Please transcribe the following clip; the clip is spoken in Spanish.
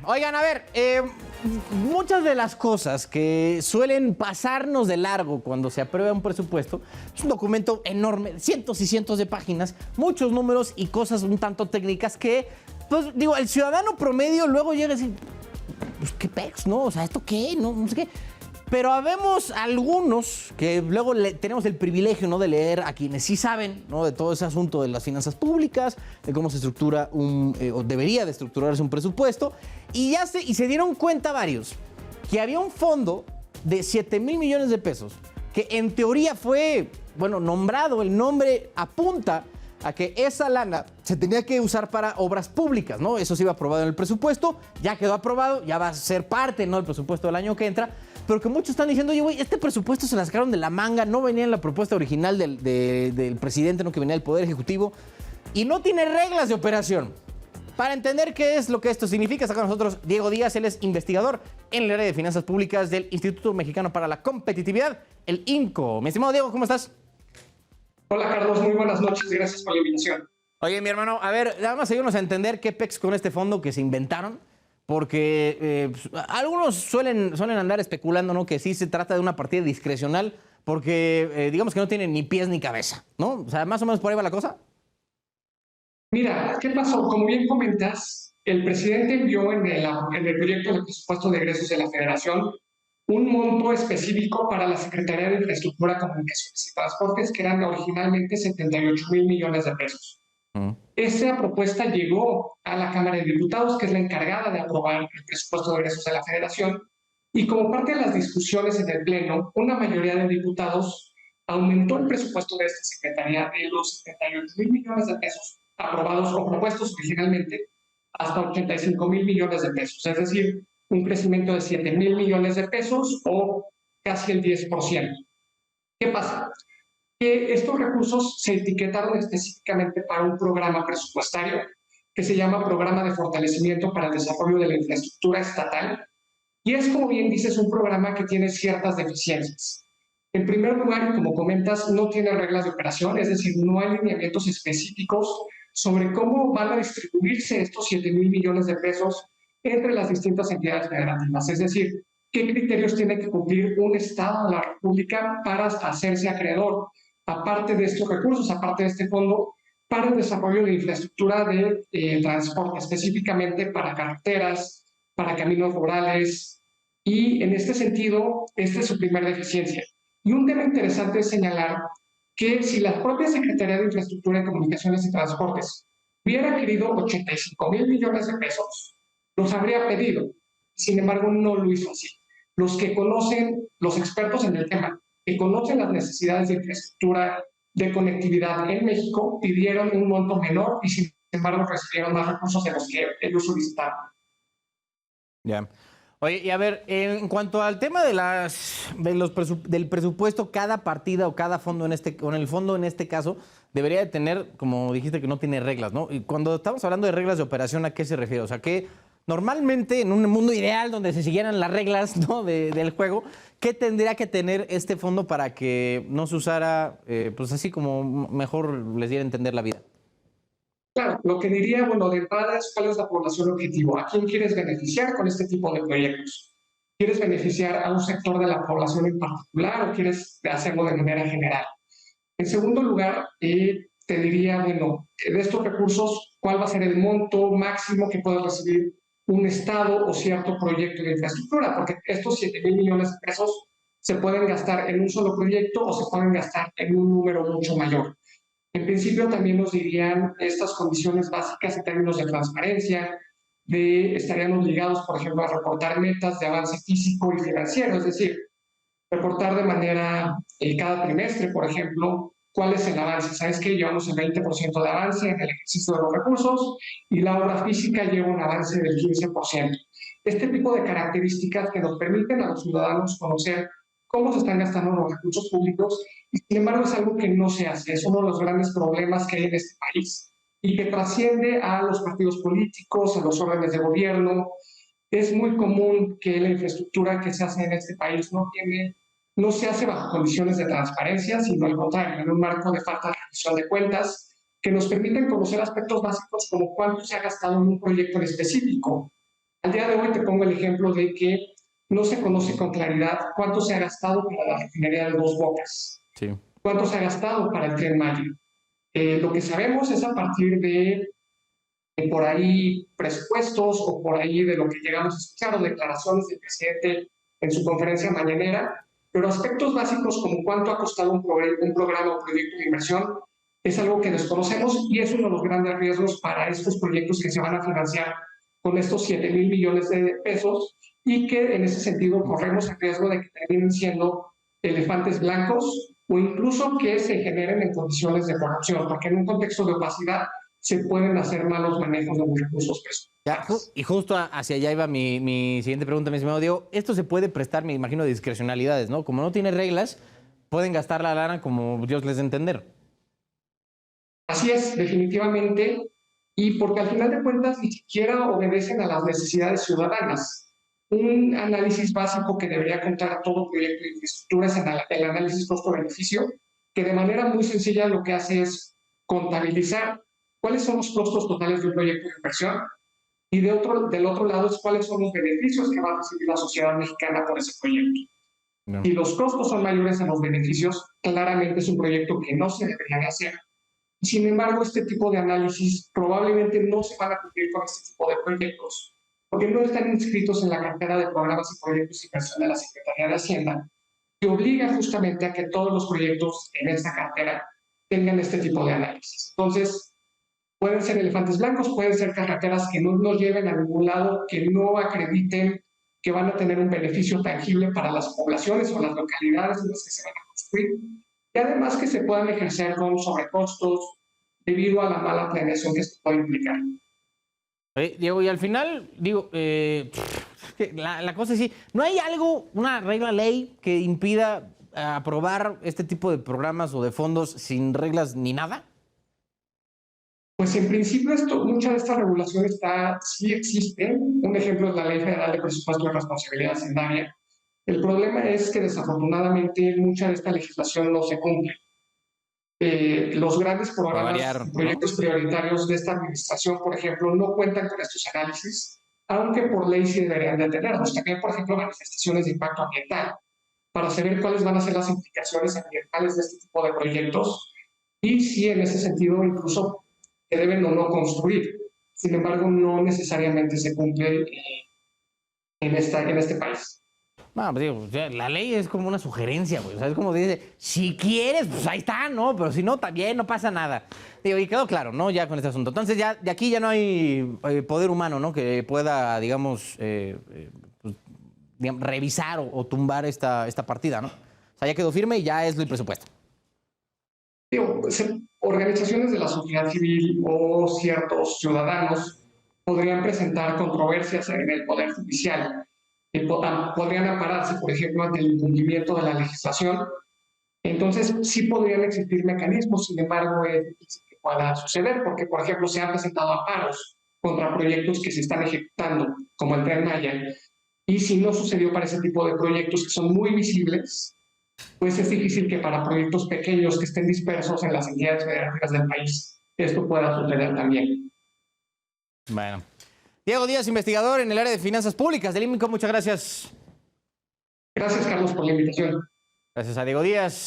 Oigan, a ver, muchas de las cosas que suelen pasarnos de largo cuando se aprueba un presupuesto, es un documento enorme, cientos y cientos de páginas, muchos números y cosas un tanto técnicas que, pues digo, el ciudadano promedio luego llega a decir, pues qué pex, ¿no? O sea, ¿esto qué? No sé qué. Pero habemos algunos que luego tenemos el privilegio, ¿no?, de leer a quienes sí saben, ¿no?, de todo ese asunto de las finanzas públicas, de cómo se estructura o debería de estructurarse un presupuesto, y se dieron cuenta varios que había un fondo de 7,000 millones de pesos que en teoría fue, bueno, nombrado, el nombre apunta a que esa lana se tenía que usar para obras públicas, ¿no? Eso se iba aprobado en el presupuesto, ya quedó aprobado, ya va a ser parte, ¿no?, del presupuesto del año que entra, pero que muchos están diciendo, oye, güey, este presupuesto se la sacaron de la manga, no venía en la propuesta original del presidente, no, que venía del Poder Ejecutivo, y no tiene reglas de operación. Para entender qué es lo que esto significa, está con nosotros Diego Díaz, él es investigador en el área de finanzas públicas del Instituto Mexicano para la Competitividad, el INCO. Mi estimado Diego, ¿cómo estás? Hola Carlos, muy buenas noches, gracias por la invitación. Oye, mi hermano, a ver, nada más ayúdanos a entender qué pex con este fondo que se inventaron, porque algunos suelen andar especulando, ¿no?, que sí se trata de una partida discrecional, porque digamos que no tiene ni pies ni cabeza, ¿no? O sea, más o menos por ahí va la cosa. Mira, ¿qué pasó? Como bien comentas, el presidente envió en el proyecto de presupuesto de egresos de la Federación un monto específico para la Secretaría de Infraestructura, Comunicaciones y Transportes, que eran originalmente 78,000 millones de pesos. Esa propuesta llegó a la Cámara de Diputados, que es la encargada de aprobar el presupuesto de egresos de la Federación, y como parte de las discusiones en el Pleno, una mayoría de diputados aumentó el presupuesto de esta Secretaría de los 78,000 millones de pesos aprobados o propuestos originalmente hasta 85,000 millones de pesos, es decir, un crecimiento de 7,000 millones de pesos o casi el 10%. ¿Qué pasa? Que estos recursos se etiquetaron específicamente para un programa presupuestario que se llama Programa de Fortalecimiento para el Desarrollo de la Infraestructura Estatal, y es, como bien dices, un programa que tiene ciertas deficiencias. En primer lugar, y como comentas, no tiene reglas de operación, es decir, no hay lineamientos específicos sobre cómo van a distribuirse estos 7,000 millones de pesos entre las distintas entidades federativas. Es decir, qué criterios tiene que cumplir un Estado de la República para hacerse acreedor, aparte de estos recursos, aparte de este fondo, para el desarrollo de infraestructura de transporte, específicamente para carreteras, para caminos rurales, y en este sentido, esta es su primera deficiencia. Y un tema interesante es señalar que si la propia Secretaría de Infraestructura de Comunicaciones y Transportes hubiera querido 85,000 millones de pesos, los habría pedido. Sin embargo, no lo hizo así. Los que conocen, los expertos en el tema, que conocen las necesidades de infraestructura de conectividad en México, pidieron un monto menor y sin embargo recibieron más recursos de los que ellos solicitaron. Ya. Oye, y a ver, en cuanto al tema del presupuesto, cada partida o cada fondo en el fondo en este caso, debería de tener, como dijiste, que no tiene reglas, ¿no? Y cuando estamos hablando de reglas de operación, ¿a qué se refiere? O sea, que normalmente en un mundo ideal donde se siguieran las reglas, ¿no?, del juego, ¿qué tendría que tener este fondo para que no se usara, pues así como mejor les diera a entender la vida? Claro, lo que diría, bueno, de entrada es cuál es la población objetivo, a quién quieres beneficiar con este tipo de proyectos. ¿Quieres beneficiar a un sector de la población en particular o quieres hacerlo de manera general? En segundo lugar, te diría, bueno, de estos recursos, ¿cuál va a ser el monto máximo que puede recibir un Estado o cierto proyecto de infraestructura? Porque estos 7,000 millones de pesos se pueden gastar en un solo proyecto o se pueden gastar en un número mucho mayor. En principio también nos dirían estas condiciones básicas en términos de transparencia, estaríamos ligados, por ejemplo, a reportar metas de avance físico y financiero, es decir, reportar de manera cada trimestre, por ejemplo, cuál es el avance. Sabes que llevamos el 20% de avance en el ejercicio de los recursos y la obra física lleva un avance del 15%. Este tipo de características que nos permiten a los ciudadanos conocer cómo se están gastando los recursos públicos, y sin embargo es algo que no se hace. Es uno de los grandes problemas que hay en este país y que trasciende a los partidos políticos, a los órdenes de gobierno. Es muy común que la infraestructura que se hace en este país no se hace bajo condiciones de transparencia, sino al contrario, en un marco de falta de rendición de cuentas que nos permiten conocer aspectos básicos como cuánto se ha gastado en un proyecto en específico. Al día de hoy te pongo el ejemplo de que no se conoce con claridad cuánto se ha gastado para la refinería de Dos Bocas, Sí. cuánto se ha gastado para el Tren Maya. Lo que sabemos es a partir de por ahí presupuestos o por ahí de lo que llegamos a escuchar o declaraciones del presidente en su conferencia mañanera, pero aspectos básicos como cuánto ha costado un programa o proyecto de inversión es algo que desconocemos y es uno de los grandes riesgos para estos proyectos que se van a financiar con estos 7,000 millones de pesos y que en ese sentido corremos el riesgo de que terminen siendo elefantes blancos o incluso que se generen en condiciones de corrupción, porque en un contexto de opacidad se pueden hacer malos manejos de los recursos presupuestales. Y justo hacia allá iba mi siguiente pregunta, mi estimado Diego. Esto se puede prestar, me imagino, de discrecionalidades, ¿no? Como no tiene reglas, pueden gastar la lana como Dios les dé entender. Así es, definitivamente, y porque al final de cuentas ni siquiera obedecen a las necesidades ciudadanas. Un análisis básico que debería contar todo proyecto de infraestructura es el análisis costo-beneficio, que de manera muy sencilla lo que hace es contabilizar cuáles son los costos totales de un proyecto de inversión y del otro lado es cuáles son los beneficios que va a recibir la sociedad mexicana por ese proyecto. No. Si los costos son mayores a los beneficios, claramente es un proyecto que no se debería de hacer. Sin embargo, este tipo de análisis probablemente no se van a cumplir con este tipo de proyectos, porque no están inscritos en la cartera de programas y proyectos de inversión de la Secretaría de Hacienda, que obliga justamente a que todos los proyectos en esta cartera tengan este tipo de análisis. Entonces, pueden ser elefantes blancos, pueden ser carreteras que no nos lleven a ningún lado, que no acrediten que van a tener un beneficio tangible para las poblaciones o las localidades en las que se van a construir, y además que se puedan ejercer con sobrecostos debido a la mala planeación que esto puede implicar. Diego, y al final, digo, la cosa es sí, ¿no hay algo, una regla ley que impida aprobar este tipo de programas o de fondos sin reglas ni nada? Pues en principio mucha de esta regulación sí existe. Un ejemplo es la Ley Federal de Presupuesto y Responsabilidad Hacendaria. El problema es que desafortunadamente mucha de esta legislación no se cumple. Los grandes Para programas variar, y ¿no? proyectos prioritarios de esta administración, por ejemplo, no cuentan con estos análisis, aunque por ley sí deberían de tenerlos. También, por ejemplo, manifestaciones de impacto ambiental, para saber cuáles van a ser las implicaciones ambientales de este tipo de proyectos y si en ese sentido incluso se deben o no construir. Sin embargo, no necesariamente se cumple en este país. No, pues digo, o sea, la ley es como una sugerencia, güey. O sea, es como dice, si quieres, pues ahí está, ¿no? Pero si no, también no pasa nada. Digo, y quedó claro, ¿no? Ya con este asunto. Entonces, ya de aquí ya no hay poder humano, ¿no? Que pueda, digamos, pues, revisar o tumbar esta partida, ¿no? O sea, ya quedó firme y ya es el presupuesto. Digo, organizaciones de la sociedad civil o ciertos ciudadanos podrían presentar controversias en el Poder Judicial. Podrían ampararse, por ejemplo, ante el incumplimiento de la legislación. Entonces, sí podrían existir mecanismos, sin embargo, es difícil que pueda suceder, porque, por ejemplo, se han presentado amparos contra proyectos que se están ejecutando, como el Tren Maya, y si no sucedió para ese tipo de proyectos que son muy visibles, pues es difícil que para proyectos pequeños que estén dispersos en las entidades federativas del país, esto pueda suceder también. Bueno. Diego Díaz, investigador en el área de finanzas públicas del INCO, muchas gracias. Gracias, Carlos, por la invitación. Gracias a Diego Díaz.